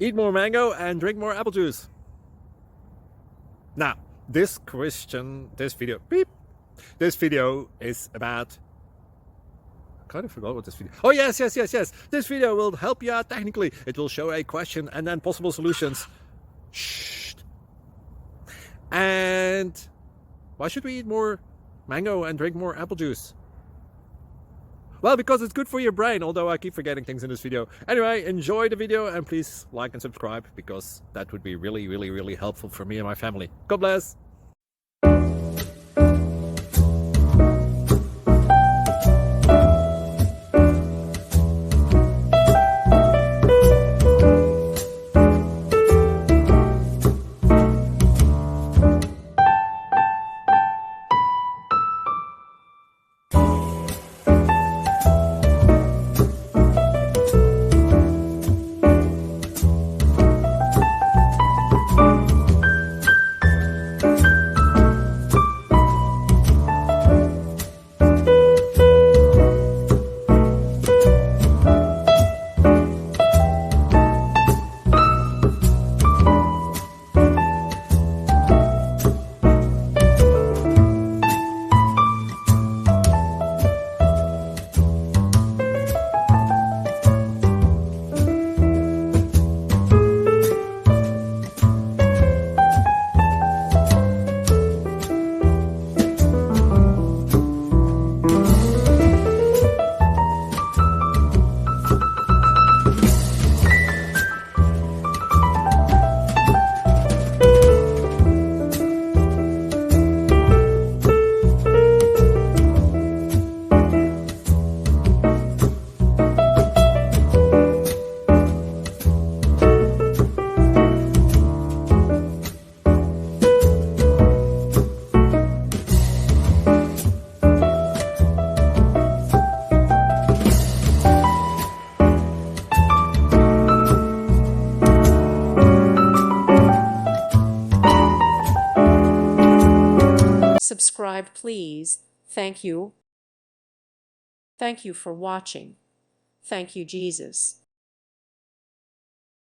Eat more mango and drink more apple juice. Now, this video is about... I kind of forgot what this video... Oh, yes. This video will help you out technically. It will show a question and then possible solutions. Shh. And why should we eat more mango and drink more apple juice? Well, because it's good for your brain, although I keep forgetting things in this video. Anyway, enjoy the video and please like and subscribe, because that would be really helpful for me and my family. God bless! Subscribe, please. Thank you. Thank you for watching. Thank you, Jesus.